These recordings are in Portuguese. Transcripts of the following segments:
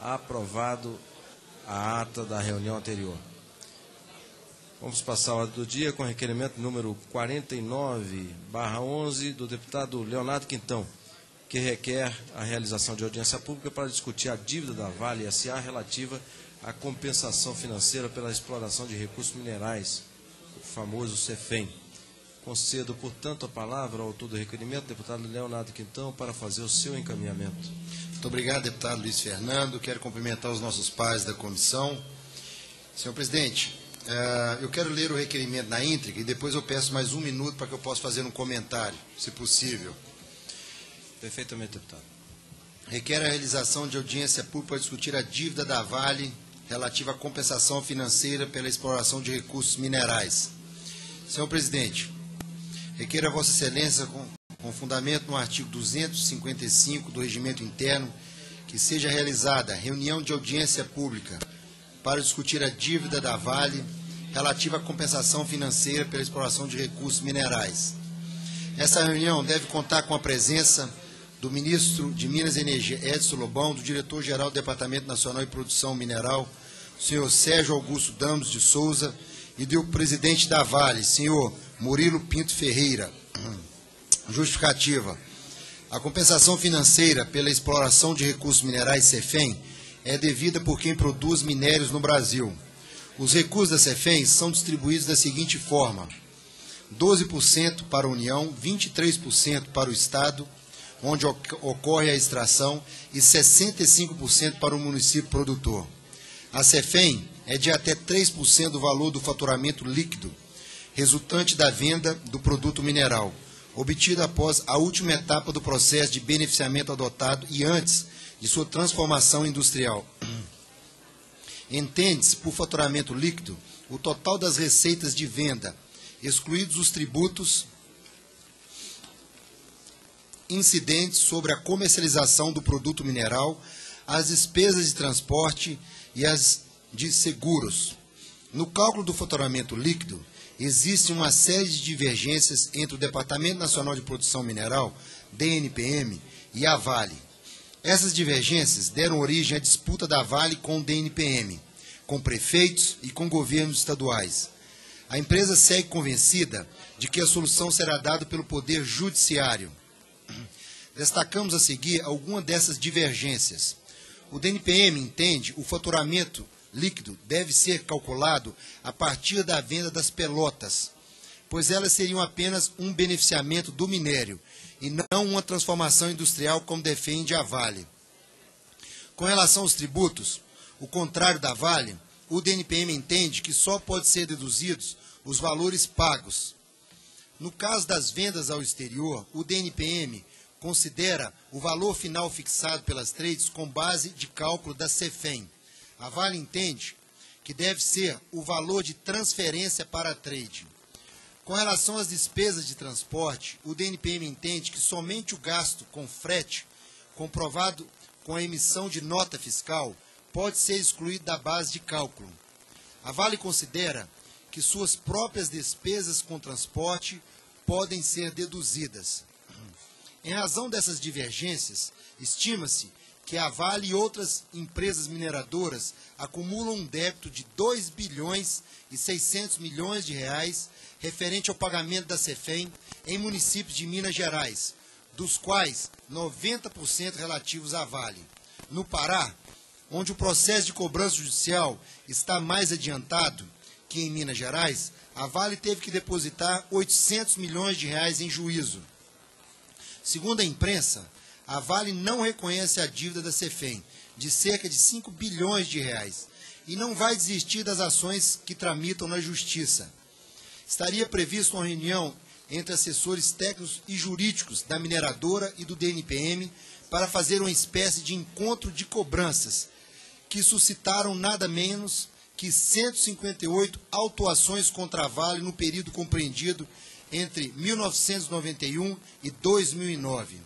Aprovado a ata da reunião anterior. Vamos passar a ordem do dia com requerimento número 49/11 do deputado Leonardo Quintão, que requer a realização de audiência pública para discutir a dívida da Vale S.A. relativa à compensação financeira pela exploração de recursos minerais, o famoso CEFEM. Concedo, portanto, a palavra ao autor do requerimento, deputado Leonardo Quintão, para fazer o seu encaminhamento. Muito obrigado, deputado Luiz Fernando. Quero cumprimentar os nossos pares da comissão. Senhor presidente, eu quero ler o requerimento na íntegra e depois eu peço mais um minuto para que eu possa fazer um comentário, se possível. Perfeitamente, deputado. Requer a realização de audiência pública para discutir a dívida da Vale relativa à compensação financeira pela exploração de recursos minerais. Senhor presidente, requer a Vossa Excelência, com fundamento no artigo 255 do Regimento Interno, que seja realizada reunião de audiência pública para discutir a dívida da Vale relativa à compensação financeira pela exploração de recursos minerais. Essa reunião deve contar com a presença do ministro de Minas e Energia, Edson Lobão, do diretor-geral do Departamento Nacional de Produção Mineral, senhor Sérgio Augusto Damos de Souza, e do presidente da Vale, senhor Murilo Pinto Ferreira. Justificativa. A compensação financeira pela exploração de recursos minerais CEFEM é devida por quem produz minérios no Brasil. Os recursos da CEFEM são distribuídos da seguinte forma: 12% para a União, 23% para o Estado, onde ocorre a extração, e 65% para o município produtor. A CEFEM é de até 3% do valor do faturamento líquido, resultante da venda do produto mineral, obtido após a última etapa do processo de beneficiamento adotado e antes de sua transformação industrial. Entende-se por faturamento líquido o total das receitas de venda, excluídos os tributos incidentes sobre a comercialização do produto mineral, as despesas de transporte e as de seguros. No cálculo do faturamento líquido, existe uma série de divergências entre o Departamento Nacional de Produção Mineral, DNPM, e a Vale. Essas divergências deram origem à disputa da Vale com o DNPM, com prefeitos e com governos estaduais. A empresa segue convencida de que a solução será dada pelo Poder Judiciário. Destacamos a seguir algumas dessas divergências. O DNPM entende o faturamento líquido deve ser calculado a partir da venda das pelotas, pois elas seriam apenas um beneficiamento do minério e não uma transformação industrial como defende a Vale. Com relação aos tributos, o contrário da Vale, o DNPM entende que só pode ser deduzidos os valores pagos. No caso das vendas ao exterior, o DNPM considera o valor final fixado pelas trades com base de cálculo da CEFEM. A Vale entende que deve ser o valor de transferência para a trade. Com relação às despesas de transporte, o DNPM entende que somente o gasto com frete, comprovado com a emissão de nota fiscal, pode ser excluído da base de cálculo. A Vale considera que suas próprias despesas com transporte podem ser deduzidas. Em razão dessas divergências, estima-se que a Vale e outras empresas mineradoras acumulam um débito de 2 bilhões e 600 milhões de reais referente ao pagamento da CEFEM em municípios de Minas Gerais, dos quais 90% relativos à Vale. No Pará, onde o processo de cobrança judicial está mais adiantado que em Minas Gerais, a Vale teve que depositar 800 milhões de reais em juízo. Segundo a imprensa, a Vale não reconhece a dívida da CEFEM, de cerca de 5 bilhões de reais, e não vai desistir das ações que tramitam na Justiça. Estaria prevista uma reunião entre assessores técnicos e jurídicos da mineradora e do DNPM para fazer uma espécie de encontro de cobranças, que suscitaram nada menos que 158 autuações contra a Vale no período compreendido entre 1991 e 2009.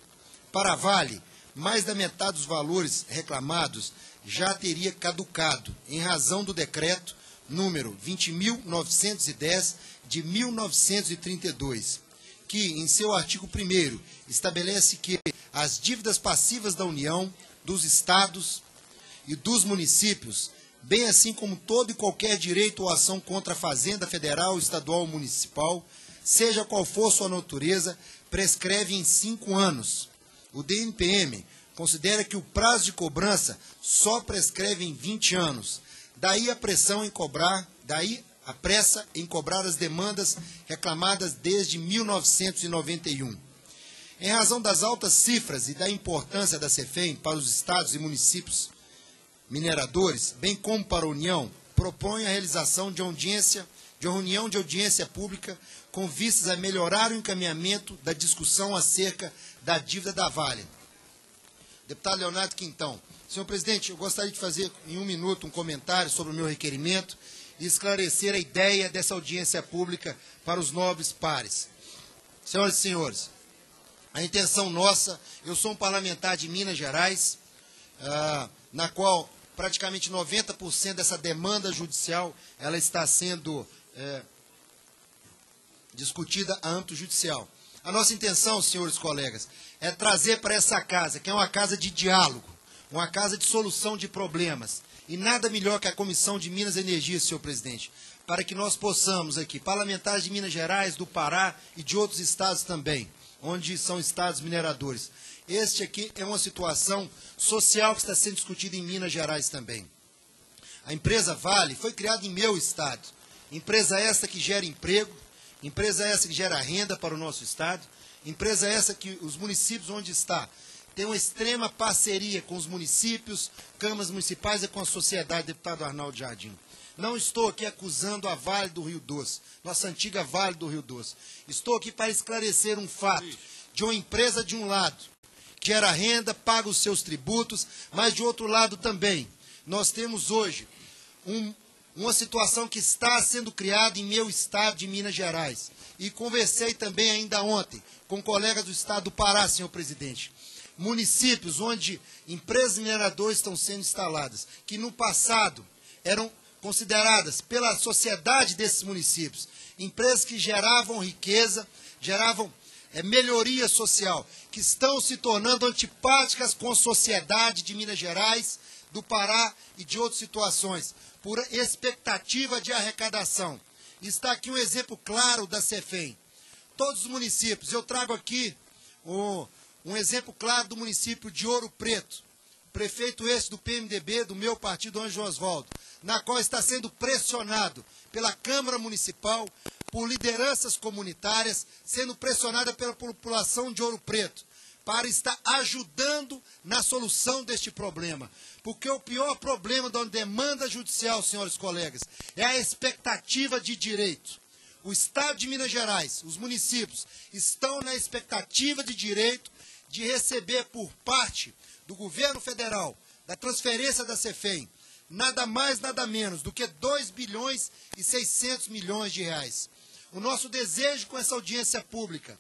Para a Vale, mais da metade dos valores reclamados já teria caducado, em razão do decreto número 20.910 de 1932, que, em seu artigo 1º, estabelece que as dívidas passivas da União, dos Estados e dos municípios, bem assim como todo e qualquer direito ou ação contra a Fazenda Federal, Estadual ou Municipal, seja qual for sua natureza, prescreve em 5 anos. O DNPM considera que o prazo de cobrança só prescreve em 20 anos. Daí a pressa em cobrar as demandas reclamadas desde 1991. Em razão das altas cifras e da importância da CEFEM para os estados e municípios mineradores, bem como para a União, propõe a realização de uma reunião de audiência pública com vistas a melhorar o encaminhamento da discussão acerca da dívida da Vale. Deputado Leonardo Quintão. Senhor presidente, eu gostaria de fazer em 1 minuto um comentário sobre o meu requerimento e esclarecer a ideia dessa audiência pública para os nobres pares. Senhoras e senhores, a intenção nossa, eu sou um parlamentar de Minas Gerais, na qual praticamente 90% dessa demanda judicial ela está sendo discutida a âmbito judicial. A nossa intenção, senhores colegas, é trazer para essa casa, que é uma casa de diálogo, uma casa de solução de problemas, e nada melhor que a Comissão de Minas e Energia, senhor presidente, para que nós possamos aqui, parlamentares de Minas Gerais, do Pará e de outros estados também, onde são estados mineradores. Este aqui é uma situação social que está sendo discutida em Minas Gerais também. A empresa Vale foi criada em meu estado, empresa essa que gera emprego, empresa essa que gera renda para o nosso estado, empresa essa que os municípios onde está tem uma extrema parceria com os municípios, câmaras municipais e com a sociedade, deputado Arnaldo Jardim. Não estou aqui acusando a Vale do Rio Doce, nossa antiga Vale do Rio Doce. Estou aqui para esclarecer um fato de uma empresa de um lado, que gera renda, paga os seus tributos, mas de outro lado também. Nós temos hoje uma situação que está sendo criada em meu estado de Minas Gerais. E conversei também ainda ontem com colegas do estado do Pará, senhor presidente. Municípios onde empresas mineradoras estão sendo instaladas, que no passado eram consideradas pela sociedade desses municípios, empresas que geravam riqueza, geravam melhoria social, que estão se tornando antipáticas com a sociedade de Minas Gerais, do Pará e de outras situações, por expectativa de arrecadação. Está aqui um exemplo claro da CEFEM. Todos os municípios, eu trago aqui um exemplo claro do município de Ouro Preto, prefeito esse do PMDB, do meu partido, Anjo Osvaldo, na qual está sendo pressionado pela Câmara Municipal, por lideranças comunitárias, sendo pressionada pela população de Ouro Preto, para estar ajudando na solução deste problema. Porque o pior problema da demanda judicial, senhores colegas, é a expectativa de direito. O Estado de Minas Gerais, os municípios, estão na expectativa de direito de receber por parte do governo federal, da transferência da CEFEM, nada mais, nada menos do que 2 bilhões e 600 milhões de reais. O nosso desejo com essa audiência pública,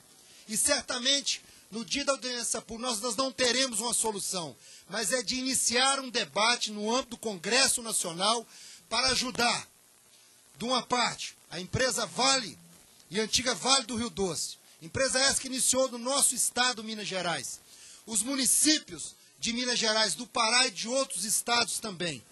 e certamente no dia da audiência pública nós não teremos uma solução, mas é de iniciar um debate no âmbito do Congresso Nacional para ajudar, de uma parte, a empresa Vale e a antiga Vale do Rio Doce, empresa essa que iniciou no nosso estado, Minas Gerais, os municípios de Minas Gerais, do Pará e de outros estados também,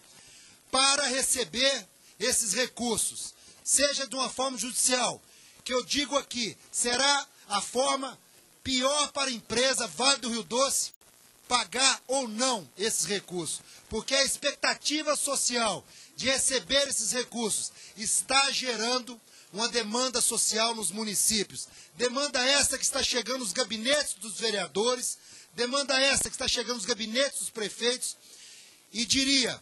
para receber esses recursos, seja de uma forma judicial, que eu digo aqui, será a forma pior para a empresa Vale do Rio Doce pagar ou não esses recursos, porque a expectativa social de receber esses recursos está gerando uma demanda social nos municípios. Demanda essa que está chegando nos gabinetes dos vereadores, demanda essa que está chegando nos gabinetes dos prefeitos, e diria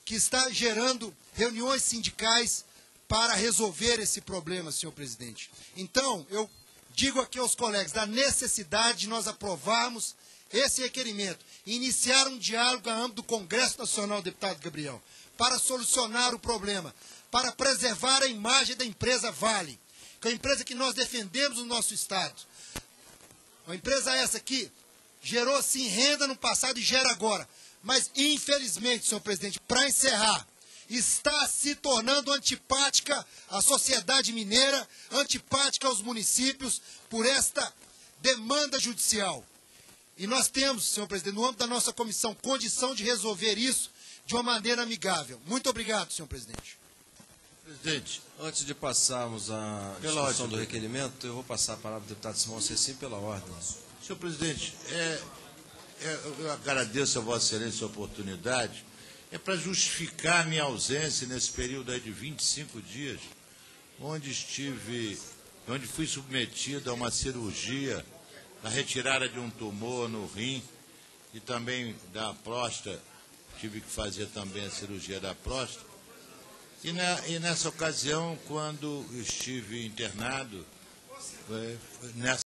que está gerando reuniões sindicais para resolver esse problema, senhor presidente. Então, eu digo aqui aos colegas da necessidade de nós aprovarmos esse requerimento e iniciar um diálogo a âmbito do Congresso Nacional, deputado Gabriel, para solucionar o problema, para preservar a imagem da empresa Vale, que é a empresa que nós defendemos no nosso estado. Uma empresa essa que gerou, sim, renda no passado e gera agora. Mas, infelizmente, senhor presidente, para encerrar, está se tornando antipática à sociedade mineira, antipática aos municípios, por esta demanda judicial. E nós temos, senhor presidente, no âmbito da nossa comissão, condição de resolver isso de uma maneira amigável. Muito obrigado, senhor presidente. Presidente, Antes de passarmos à discussão do requerimento, eu vou passar a palavra ao deputado Simão Cecim pela ordem. senhor presidente, eu agradeço a Vossa Excelência a oportunidade. É para justificar a minha ausência nesse período aí de 25 dias, onde fui submetido a uma cirurgia da retirada de um tumor no rim e também da próstata. Tive que fazer também a cirurgia da próstata. E nessa ocasião, quando estive internado, nessa